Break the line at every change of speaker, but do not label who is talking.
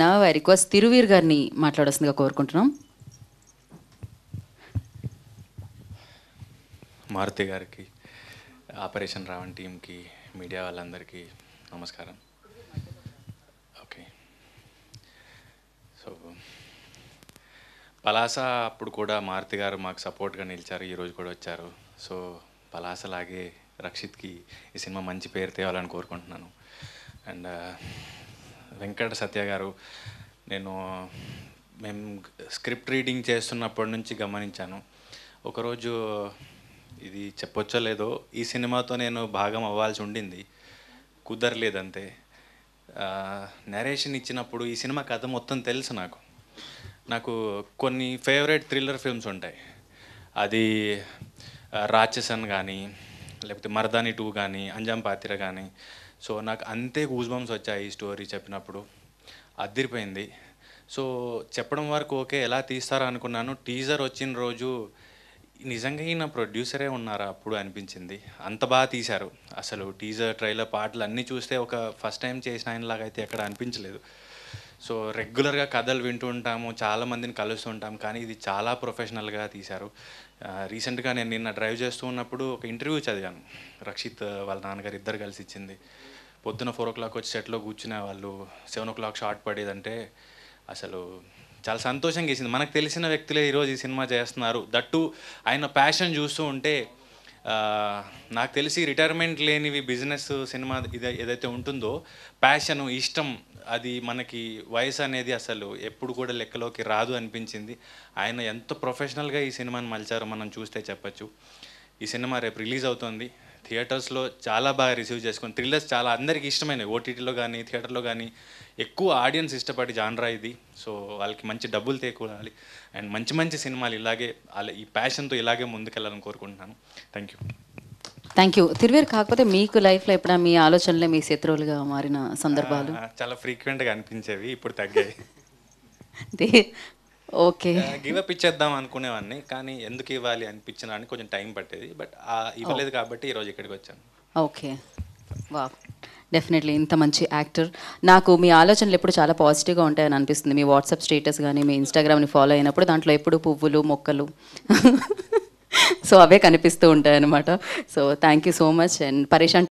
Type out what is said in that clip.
Now I request Thiruveer గారిని మాట్లాడాల్సిందిగా కోరుకుంటున్నాం.
మారుతి గారికి, ఆపరేషన్ రావణ్ టీంకి, మీడియా వాళ్ళందరికీ నమస్కారం. ఓకే, సో పలాస అప్పుడు కూడా మారుతి గారు మాకు సపోర్ట్గా నిలిచారు, ఈరోజు కూడా వచ్చారు. సో పలాసలాగే రక్షిత్కి ఈ సినిమా మంచి పేరు తేవాలని కోరుకుంటున్నాను. అండ్ వెంకట సత్య గారు, మేము స్క్రిప్ట్ రీడింగ్ చేస్తున్నప్పటి నుంచి గమనించాను. ఒకరోజు ఇది చెప్పొచ్చో లేదో, ఈ సినిమాతో నేను భాగం అవ్వాల్సి ఉండింది, కుదరలేదంతే. నరేషన్ ఇచ్చినప్పుడు ఈ సినిమా కథ మొత్తం తెలుసు. నాకు కొన్ని ఫేవరెట్ థ్రిల్లర్ ఫిల్మ్స్ ఉంటాయి. అది రాక్షసన్ కానీ, లేకపోతే మర్దాని 2 కానీ, అంజాం పాతిర కానీ. సో నాకు అంతే గూస్ బంప్స్ వచ్చాయి ఈ స్టోరీ చెప్పినప్పుడు, అదిరిపోయింది. సో చెప్పడం వరకు ఓకే, ఎలా తీస్తారో అనుకున్నాను. టీజర్ వచ్చిన రోజు నిజంగా ఈయన ప్రొడ్యూసరే ఉన్నారా అప్పుడు అనిపించింది. అంత బాగా తీశారు. అసలు టీజర్, ట్రైలర్, పాటలు అన్నీ చూస్తే ఒక ఫస్ట్ టైం చేసిన ఆయనలాగా అయితే ఎక్కడ అనిపించలేదు. సో రెగ్యులర్గా కథలు వింటూ ఉంటాము, చాలామందిని కలుస్తుంటాం, కానీ ఇది చాలా ప్రొఫెషనల్గా తీశారు. రీసెంట్గా నేను నిన్న డ్రైవ్ చేస్తూ ఉన్నప్పుడు ఒక ఇంటర్వ్యూ చదివాను. రక్షిత్ వాళ్ళ నాన్నగారు ఇద్దరు కలిసి ఇచ్చింది. పొద్దున 4 o'clock వచ్చి సెట్లో కూర్చునే వాళ్ళు, 7 o'clock షార్ట్ పడేదంటే అసలు చాలా సంతోషంగా వేసింది. మనకు తెలిసిన వ్యక్తులే ఈరోజు ఈ సినిమా చేస్తున్నారు. దట్టు ఆయన ప్యాషన్ చూస్తూ ఉంటే, నాకు తెలిసి రిటైర్మెంట్ లేనివి బిజినెస్, సినిమా ఏదైతే ఉంటుందో, ప్యాషను, ఇష్టం, అది మనకి వయసు అనేది అసలు ఎప్పుడు కూడా లెక్కలోకి రాదు అనిపించింది. ఆయన ఎంత ప్రొఫెషనల్గా ఈ సినిమాని మలిచారో మనం చూస్తే చెప్పచ్చు. ఈ సినిమా రేపు రిలీజ్ అవుతుంది. థియేటర్స్లో చాలా బాగా రిసీవ్ చేసుకుని, థ్రిల్లర్స్ చాలా అందరికీ ఇష్టమైనవి. ఓటీటీలో కానీ, థియేటర్లో కానీ ఎక్కువ ఆడియన్స్ ఇష్టపడి జానరా ఇది. సో వాళ్ళకి మంచి డబ్బులు తేకూడాలి అండ్ మంచి మంచి సినిమాలు ఇలాగే ఈ ప్యాషన్తో ఇలాగే ముందుకెళ్ళాలని కోరుకుంటున్నాను. Thank you.
తిరువీర్, కాకపోతే మీకు లైఫ్లో ఎప్పుడైనా మీ ఆలోచనలే మీ శత్రువులుగా మారిన సందర్భాలు?
చాలా ఫ్రీక్వెంట్గా అనిపించేవి, ఇప్పుడు తగ్గాయి.
ఓకే,
గివప్ ఇచ్చేద్దాం అనుకునేవాడిని, కానీ ఎందుకు ఇవ్వాలి అనిపించడానికి కొంచెం టైం పట్టేది. బట్ ఇవ్వలేదు కాబట్టి ఈరోజు ఇక్కడికి వచ్చాను.
ఓకే, వా, డెఫినెట్లీ ఇంత మంచి యాక్టర్. నాకు మీ ఆలోచనలు ఎప్పుడు చాలా పాజిటివ్గా ఉంటాయని అనిపిస్తుంది. మీ వాట్సాప్ స్టేటస్ కానీ, మీ ఇన్స్టాగ్రామ్ని ఫాలో అయినప్పుడు దాంట్లో ఎప్పుడు పువ్వులు, మొక్కలు సో అవే కనిపిస్తూ ఉంటాయి అన్నమాట. So thank you so much. And పరేషాన్